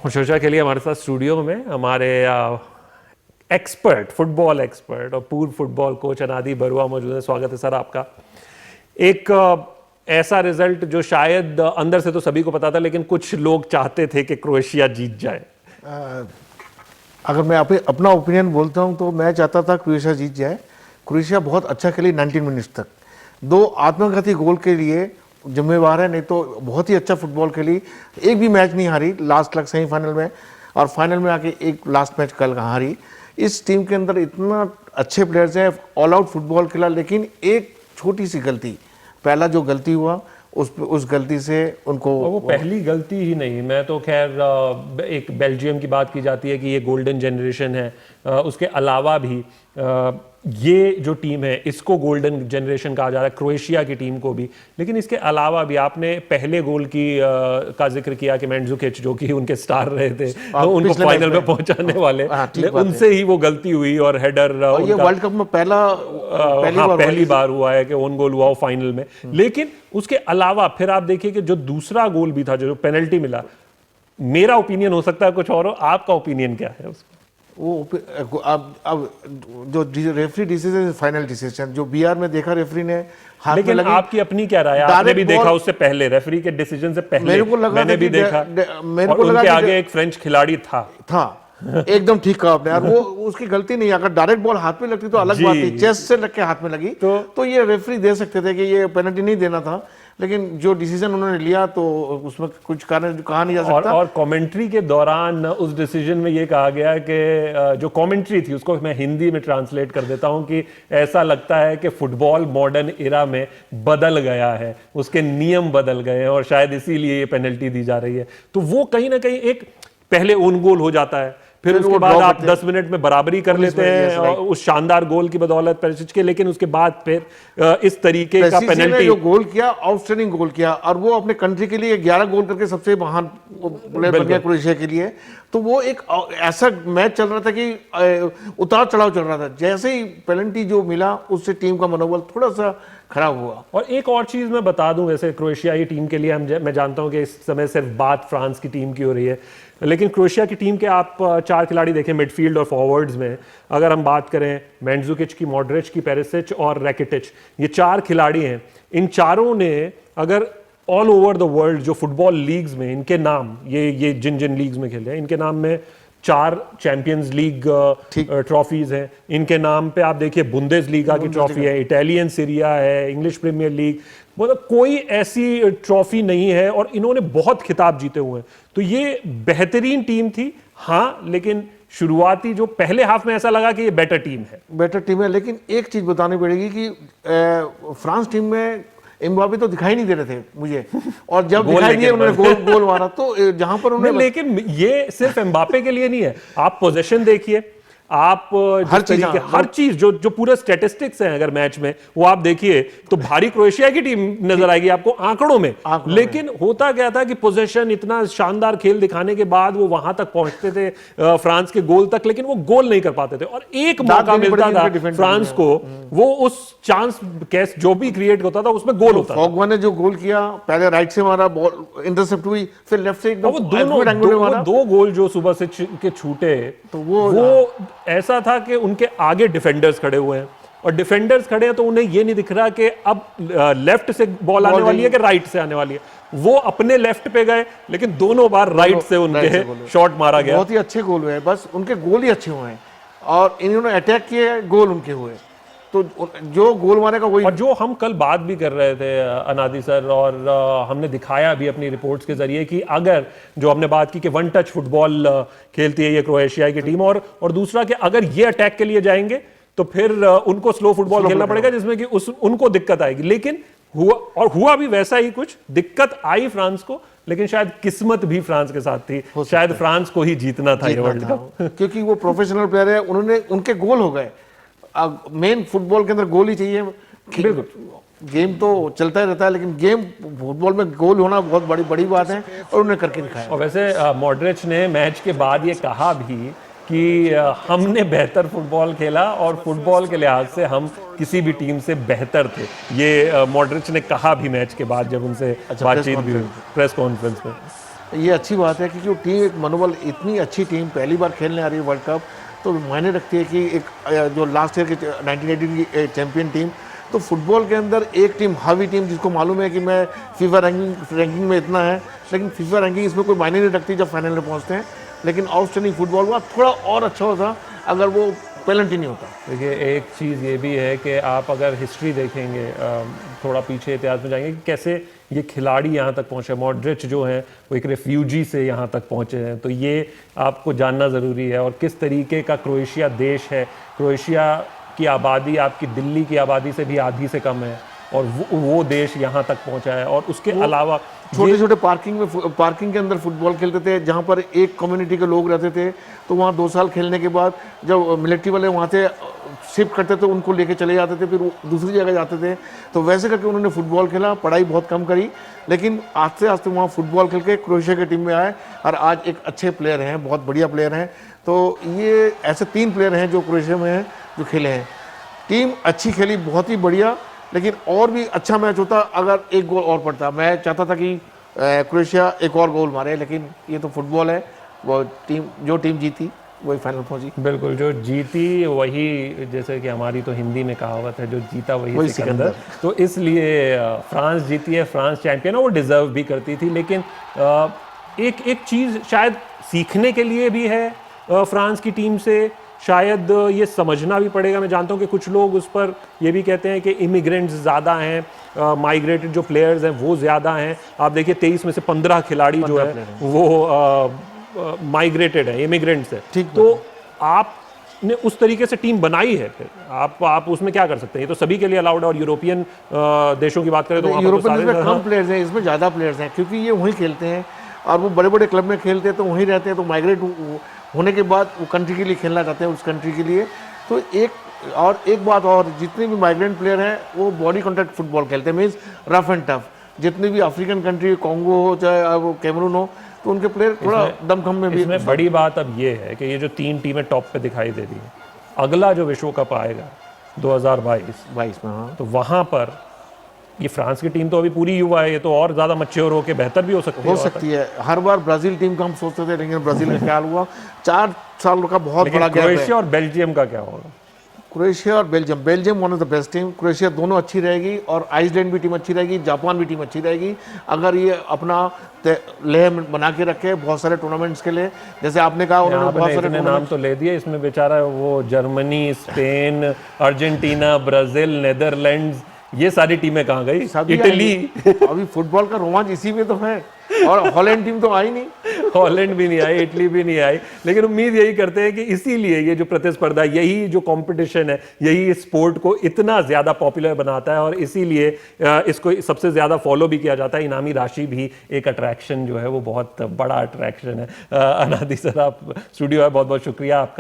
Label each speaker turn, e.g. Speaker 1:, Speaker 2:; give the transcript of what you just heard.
Speaker 1: चर्चा के लिए हमारे साथ स्टूडियो में हमारे एक्सपर्ट, फुटबॉल एक्सपर्ट और पूर्व फुटबॉल कोच अनादि बरुआ मौजूद है। स्वागत है सर आपका। एक ऐसा रिजल्ट जो शायद अंदर से तो सभी को पता था, लेकिन कुछ लोग चाहते थे कि क्रोएशिया जीत जाए।
Speaker 2: अगर मैं अपना ओपिनियन बोलता हूं तो मैं चाहता था क्रोएशिया जीत जाए। क्रोएशिया बहुत अच्छा खेली 90 मिनट्स तक, दो आत्मघाती गोल के लिए जिम्मेवार है, नहीं तो बहुत ही अच्छा फुटबॉल खेली। एक भी मैच नहीं हारी लास्ट तक सेमीफाइनल में, और फाइनल में आके एक लास्ट मैच कल हारी। इस टीम के अंदर इतना अच्छे प्लेयर्स हैं, ऑल आउट फुटबॉल खेला, लेकिन एक छोटी सी गलती, पहला जो गलती हुआ उस गलती से उनको,
Speaker 1: वो पहली गलती ही नहीं, मैं तो खैर एक बेल्जियम की बात की जाती है कि ये गोल्डन जनरेशन है, उसके अलावा भी ये जो टीम है इसको गोल्डन जनरेशन कहा जा रहा है, क्रोएशिया की टीम को भी। लेकिन इसके अलावा भी आपने पहले गोल का जिक्र किया कि मैंडजुकिच जो कि उनके स्टार रहे थे, उनको फाइनल में पहुंचाने वाले, उनसे ही वो गलती हुई और हेडर
Speaker 2: ये वर्ल्ड कप में
Speaker 1: पहली बार हुआ है कि ओन गोल हुआ फाइनल में। लेकिन उसके अलावा फिर आप देखिए कि जो दूसरा गोल भी था, जो पेनल्टी मिला, मेरा ओपिनियन हो सकता है कुछ और हो, आपका ओपिनियन क्या है उसको?
Speaker 2: वो अब जो रेफरी डिसीजन फाइनल डिसीजन जो बीआर में देखा रेफरी ने हाथ में लगी।
Speaker 1: आपकी अपनी क्या राय है? आपने भी देखा उससे पहले, रेफरी के डिसीजन से पहले?
Speaker 2: मेरे को लगा,
Speaker 1: मैंने भी देखा, मेरे को लगा कि आगे एक फ्रेंच खिलाड़ी था
Speaker 2: एकदम ठीक कहा आपने यार, वो उसकी गलती नहीं। अगर डायरेक्ट बॉल हाथ में लगती तो अलग बात थी, चेस्ट से लग के हाथ में लगी तो ये रेफरी दे सकते थे कि ये पेनल्टी नहीं देना था। लेकिन जो डिसीजन उन्होंने लिया तो उसमें कुछ कारण कहा नहीं जा सकता।
Speaker 1: और कमेंट्री के दौरान उस डिसीजन में ये कहा गया कि जो कमेंट्री थी उसको मैं हिंदी में ट्रांसलेट कर देता हूं कि ऐसा लगता है कि फुटबॉल मॉडर्न इरा में बदल गया है, उसके नियम बदल गए हैं और शायद इसीलिए ये पेनल्टी दी जा रही है। तो वो कहीं ना कहीं एक पहले ओन गोल हो जाता है, फिर उसके बाद आप 10 मिनट में बराबरी कर लेते हैं उस शानदार गोल की बदौलत पेरिसिच के, लेकिन उसके बाद फिर इस तरीके का पेनल्टी।
Speaker 2: जो गोल किया, आउटस्टैंडिंग गोल किया, और वो अपने कंट्री के लिए 11 गोल करके सबसे महान प्लेयर बन गया क्रोएशिया के लिए। तो वो एक ऐसा मैच चल रहा था कि उतार चढ़ाव चल रहा था। जैसे ही पेनल्टी जो मिला उससे टीम का मनोबल थोड़ा सा खराब हुआ।
Speaker 1: और एक और चीज मैं बता दूं, वैसे क्रोएशिया की टीम के लिए मैं जानता हूं कि इस समय सिर्फ बात फ्रांस की टीम की हो रही है, लेकिन क्रोएशिया की टीम के आप 4 खिलाड़ी देखें मिडफील्ड और फॉरवर्ड्स में। अगर हम बात करें मैंडजुकिच की, मॉड्रिच की, पेरिसिच और रैकिटिच, ये 4 खिलाड़ी हैं। इन चारों ने अगर ऑल ओवर द वर्ल्ड जो फुटबॉल लीग्स में इनके नाम, ये जिन जिन लीग्स में खेले हैं, इनके नाम में 4 चैंपियंस लीग ट्रॉफीज हैं। इनके नाम पे आप देखिए बुंदेसलीगा की ट्रॉफी है, इटालियन सीरिया है, इंग्लिश प्रीमियर लीग, मतलब कोई ऐसी ट्रॉफी नहीं है, और इन्होंने बहुत खिताब जीते हुए हैं। तो ये बेहतरीन टीम थी हाँ, लेकिन शुरुआती जो पहले हाफ में ऐसा लगा कि ये बेटर टीम है।
Speaker 2: लेकिन एक चीज बतानी पड़ेगी कि फ्रांस टीम में एम्बापे तो दिखाई नहीं दे रहे थे मुझे, और जब दिखाई दिए उन्होंने गोल मारा तो जहां पर उन्होंने।
Speaker 1: लेकिन ये सिर्फ एम्बापे के लिए नहीं है, आप पोजीशन देखिए, आप हर चीज जो पूरे स्टैटिस्टिक्स हैं अगर मैच में वो आप देखिए तो भारी क्रोएशिया की टीम नजर आएगी आपको आंकड़ों में। लेकिन होता क्या था कि पोजीशन, इतना शानदार खेल दिखाने के बाद वो वहां तक पहुंचते थे फ्रांस के गोल तक, लेकिन वो गोल नहीं कर पाते थे। और एक मौका मिलता था फ्रांस को, वो उस चांस कैस जो भी क्रिएट होता था उसमें गोल होता था।
Speaker 2: फोगबा ने जो गोल किया, पहले राइट से मारा, बॉल इंटरसेप्ट हुई, फिर लेफ्ट से एकदम
Speaker 1: दो गोल जो सुबह से के छूटे, तो वो ऐसा था कि उनके आगे डिफेंडर्स खड़े हुए हैं, और डिफेंडर्स खड़े हैं तो उन्हें यह नहीं दिख रहा कि अब लेफ्ट से बॉल आने वाली है कि राइट से आने वाली है। वो अपने लेफ्ट पे गए, लेकिन दोनों बार राइट से उनके शॉट मारा गया।
Speaker 2: बहुत ही अच्छे गोल हुए, बस उनके गोल ही अच्छे हुए हैं, और इन्होंने अटैक किए, गोल उनके हुए। तो जो गोल मारे का वही,
Speaker 1: और जो हम कल बात भी कर रहे थे अनादि सर, और हमने दिखाया भी अपनी रिपोर्ट्स के जरिए कि अगर जो हमने बात की कि वन टच फुटबॉल खेलती है ये क्रोएशिया की टीम, और दूसरा कि अगर ये अटैक के लिए जाएंगे तो फिर उनको स्लो फुटबॉल खेलना पड़ेगा, जिसमें कि उनको दिक्कत आएगी। लेकिन हुआ भी वैसा ही, कुछ दिक्कत आई फ्रांस को, लेकिन शायद किस्मत भी फ्रांस के साथ थी, शायद फ्रांस को ही जीतना था ये वर्ल्ड कप,
Speaker 2: क्योंकि वो प्रोफेशनल प्लेयर है, उनके गोल हो गए। मेन फुटबॉल के अंदर गोल ही चाहिए। गेम तो चलता ही रहता है, लेकिन गेम फुटबॉल में गोल होना बहुत बड़ी बात है, और उन्हें करके दिखाया।
Speaker 1: और वैसे मॉड्रिच ने मैच के बाद ये कहा भी कि हमने बेहतर फुटबॉल खेला और फुटबॉल के लिहाज से हम किसी भी टीम से बेहतर थे। ये मॉड्रिच ने कहा भी मैच के बाद जब उनसे बातचीत भी हुई प्रेस कॉन्फ्रेंस में।
Speaker 2: ये अच्छी बात है क्योंकि वो टीम एक मनोबल, इतनी अच्छी टीम पहली बार खेलने आ रही है वर्ल्ड कप, तो मायने रखती है कि एक जो लास्ट ईयर के 1980 की चैंपियन टीम, तो फुटबॉल के अंदर एक टीम हावी टीम जिसको मालूम है कि मैं फीफा रैंकिंग में इतना है, लेकिन फीफा रैंकिंग इसमें कोई मायने नहीं रखती जब फाइनल में पहुंचते हैं। लेकिन आउटस्टैंडिंग फुटबॉल हुआ, थोड़ा और अच्छा होता अगर वो पेनल्टी नहीं होता।
Speaker 1: देखिए एक चीज़ ये भी है कि आप अगर हिस्ट्री देखेंगे, थोड़ा पीछे इतिहास में जाएंगे कि कैसे ये खिलाड़ी यहाँ तक पहुँचे। मॉड्रिच जो हैं वो एक रेफ्यूजी से यहाँ तक पहुँचे हैं, तो ये आपको जानना ज़रूरी है। और किस तरीके का क्रोएशिया देश है, क्रोएशिया की आबादी आपकी दिल्ली की आबादी से भी आधी से कम है, और वो देश यहाँ तक पहुँचा है। और उसके अलावा
Speaker 2: छोटे छोटे पार्किंग के अंदर फुटबॉल खेलते थे, जहाँ पर एक कम्युनिटी के लोग रहते थे, तो वहाँ 2 साल खेलने के बाद जब मिलिट्री वाले वहाँ से शिफ्ट करते थे उनको लेके चले जाते थे, फिर वो दूसरी जगह जाते थे। तो वैसे करके उन्होंने फुटबॉल खेला, पढ़ाई बहुत कम करी, लेकिन आस्ते आस्ते वहाँ फुटबॉल खेल के क्रोएशिया की टीम में आए और आज एक अच्छे प्लेयर हैं, बहुत बढ़िया प्लेयर हैं। तो ये ऐसे 3 प्लेयर हैं जो क्रोएशिया में हैं जो खेले हैं। टीम अच्छी खेली, बहुत ही बढ़िया, लेकिन और भी अच्छा मैच होता अगर एक गोल और पड़ता। मैं चाहता था कि क्रोएशिया एक और गोल मारे, लेकिन ये तो फुटबॉल है, वो जो टीम जीती वही फाइनल पहुंची।
Speaker 1: बिल्कुल, जो जीती वही, जैसे कि हमारी तो हिंदी में कहावत है, जो जीता वही सिकंदर। तो इसलिए फ्रांस जीती है, फ्रांस चैंपियन है, वो डिजर्व भी करती थी। लेकिन एक चीज़ शायद सीखने के लिए भी है फ्रांस की टीम से, शायद ये समझना भी पड़ेगा। मैं जानता हूँ कि कुछ लोग उस पर ये भी कहते हैं कि इमिग्रेंट्स ज़्यादा हैं, माइग्रेटेड जो प्लेयर्स हैं वो ज़्यादा हैं। आप देखिए 23 में से 15 खिलाड़ी जो है वो माइग्रेटेड है, इमिग्रेंट्स है।
Speaker 2: ठीक,
Speaker 1: तो आपने उस तरीके से टीम बनाई है, फिर आप उसमें क्या कर सकते हैं? ये तो सभी के लिए अलाउड है। और यूरोपियन देशों की बात करें तो
Speaker 2: यूरोपियन में कम प्लेयर्स हैं, इसमें ज़्यादा प्लेयर्स हैं, क्योंकि ये वहीं खेलते हैं और वो बड़े बड़े क्लब में खेलते हैं, तो वहीं रहते हैं। तो माइग्रेट होने के बाद वो कंट्री के लिए खेलना चाहते हैं, उस कंट्री के लिए। तो एक बात और, जितने भी माइग्रेंट प्लेयर हैं वो बॉडी कॉन्टैक्ट फुटबॉल खेलते हैं, मीन्स रफ एंड टफ। जितनी भी अफ्रीकन कंट्री, कॉन्गो हो चाहे वो कैमरून हो, तो उनके प्लेयर थोड़ा दमखम में भी।
Speaker 1: इसमें बड़ी बात अब ये है कि ये जो 3 टीमें टॉप पे दिखाई दे रही है, अगला जो विश्व कप आएगा 2022
Speaker 2: में, हाँ,
Speaker 1: तो वहाँ पर ये फ्रांस की टीम तो अभी पूरी युवा है, ये तो और ज़्यादा मैच्योर होकर बेहतर भी हो सकती है।
Speaker 2: हर बार ब्राज़ील टीम का हम सोचते थे, लेकिन ब्राज़ील का क्या हुआ, 4 साल का बहुत बड़ा गैप है।
Speaker 1: क्रोएशिया और बेल्जियम का क्या होगा?
Speaker 2: क्रोएशिया और Belgium one of the best team. Croatia दोनों अच्छी रहेगी और आइसलैंड भी टीम अच्छी रहेगी, जापान भी टीम अच्छी रहेगी, अगर ये अपना लेह बना के रखे बहुत सारे टूर्नामेंट्स के लिए। जैसे आपने कहा उन्होंने बहुत सारे
Speaker 1: नाम तो ले दिए, इसमें बेचारा वो Germany, Spain, Argentina, Brazil, Netherlands, ये सारी टीमें कहाँ गई? इटली।
Speaker 2: अभी फुटबॉल का रोमांच इसी में तो है, और हॉलैंड टीम तो आई नहीं,
Speaker 1: हॉलैंड भी नहीं आई, इटली भी नहीं आई। लेकिन उम्मीद यही करते हैं कि इसीलिए ये जो प्रतिस्पर्धा, यही जो कंपटीशन है, यही स्पोर्ट को इतना ज़्यादा पॉपुलर बनाता है, और इसीलिए इसको सबसे ज़्यादा फॉलो भी किया जाता है। इनामी राशि भी एक अट्रैक्शन जो है वो बहुत बड़ा अट्रैक्शन है। अनादि सर, आप स्टूडियो है, बहुत बहुत शुक्रिया आपका।